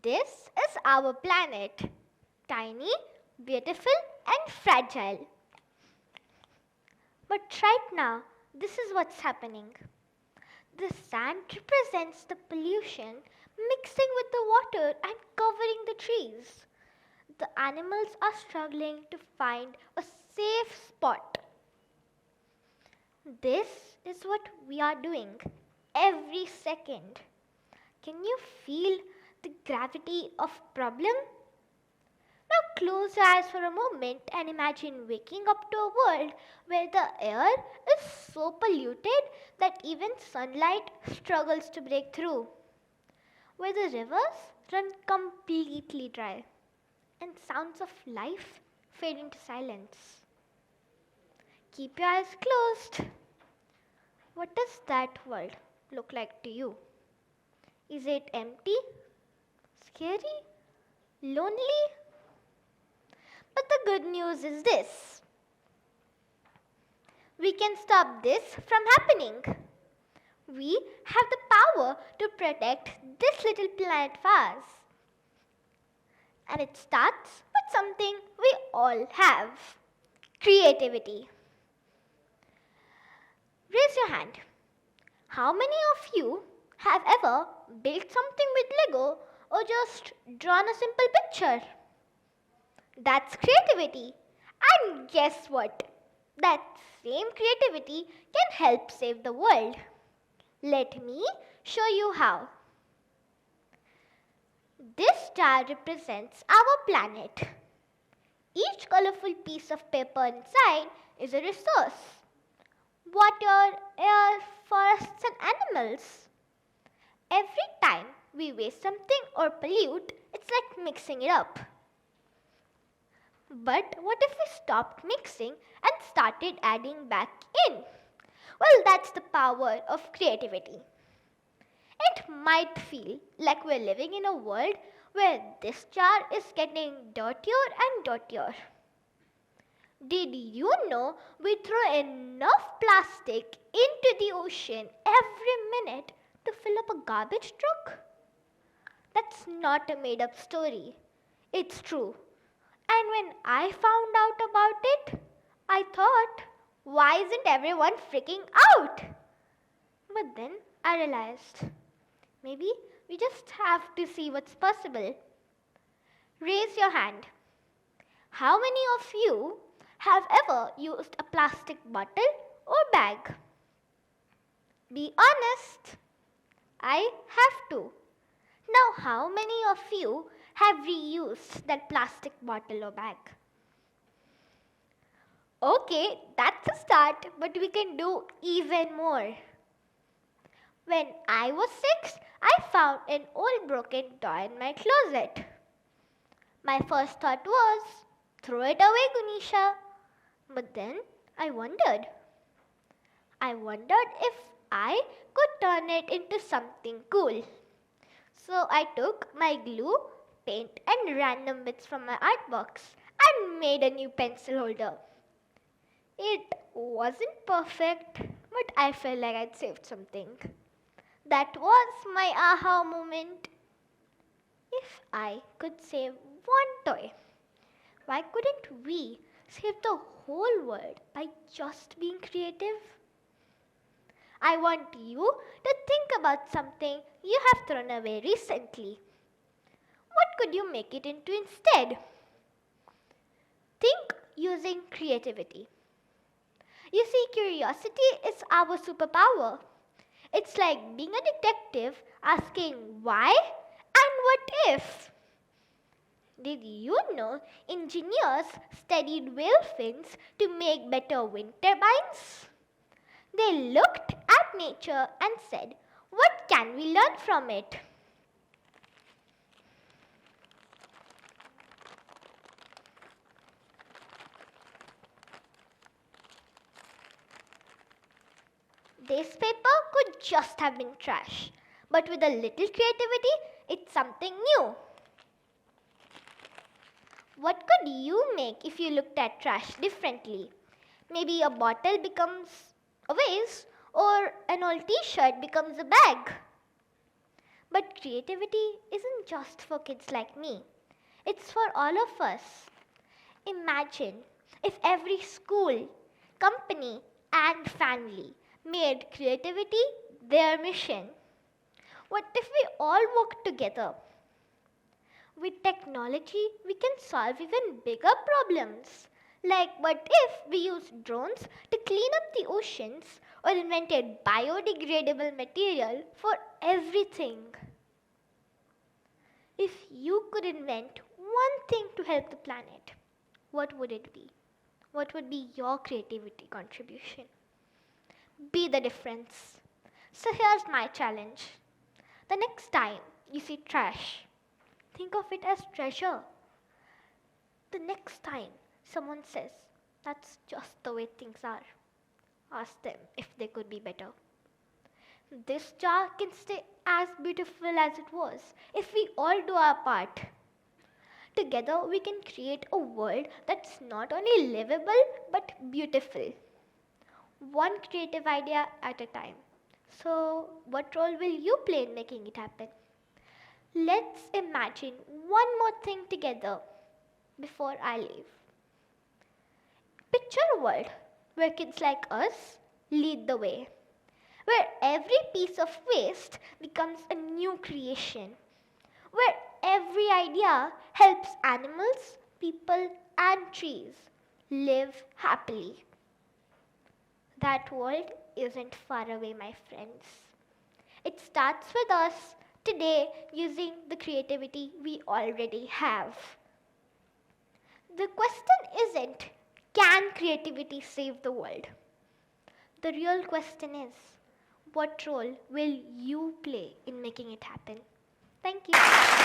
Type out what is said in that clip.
This is our planet. Tiny, beautiful, and fragile. But right now, this is what's happening. The sand represents the pollution mixing with the water and covering the trees. The animals are struggling to find a safe spot. This is what we are doing every second. Can you feel the gravity of problem? Now close your eyes for a moment and imagine waking up to a world where the air is so polluted that even sunlight struggles to break through, where the rivers run completely dry and sounds of life fade into silence. Keep your eyes closed. What does that world look like to you? Is it empty? Scary? Lonely? But the good news is this. We can stop this from happening. We have the power to protect this little planet of ours. And it starts with something we all have. Creativity. Raise your hand. How many of you have ever built something with Lego or just drawn a simple picture? That's creativity. And guess what? That same creativity can help save the world. Let me show you how. This jar represents our planet. Each colorful piece of paper inside is a resource. Water, air, forests and animals. Every time we waste something or pollute, it's like mixing it up. But what if we stopped mixing and started adding back in? Well, that's the power of creativity. It might feel like we're living in a world where this jar is getting dirtier and dirtier. Did you know we throw enough plastic into the ocean every minute to fill up a garbage truck? That's not a made up story. It's true. And when I found out about it, I thought, why isn't everyone freaking out? But then I realized, maybe we just have to see what's possible. Raise your hand. How many of you have ever used a plastic bottle or bag? Be honest. I have to. Now, how many of you have reused that plastic bottle or bag? Okay, that's a start, but we can do even more. When I was 6, I found an old broken toy in my closet. My first thought was, throw it away, Gunisha. But then I wondered if I could turn it into something cool. So I took my glue, paint and random bits from my art box and made a new pencil holder. It wasn't perfect, but I felt like I'd saved something. That was my aha moment. If I could save one toy, why couldn't we save the whole world by just being creative? I want you to think about something you have thrown away recently. What could you make it into instead? Think using creativity. You see, curiosity is our superpower. It's like being a detective asking why and what if. Did you know engineers studied whale fins to make better wind turbines? They looked at nature and said, what can we learn from it? This paper could just have been trash, but with a little creativity, it's something new. What could you make if you looked at trash differently? Maybe a bottle becomes a vase or an old t-shirt becomes a bag. But creativity isn't just for kids like me, it's for all of us. Imagine if every school, company, and family made creativity their mission. What if we all work together? With technology, we can solve even bigger problems. Like, what if we used drones to clean up the oceans or invented biodegradable material for everything? If you could invent one thing to help the planet, what would it be? What would be your creativity contribution? Be the difference. So here's my challenge. The next time you see trash, think of it as treasure. The next time someone says, that's just the way things are, ask them if they could be better. This jar can stay as beautiful as it was if we all do our part. Together, we can create a world that's not only livable but beautiful. One creative idea at a time. So, what role will you play in making it happen? Let's imagine one more thing together before I leave. Picture a world where kids like us lead the way, where every piece of waste becomes a new creation, where every idea helps animals, people, and trees live happily. That world isn't far away, my friends. It starts with us today using the creativity we already have. The question isn't, can creativity save the world? The real question is, what role will you play in making it happen? Thank you.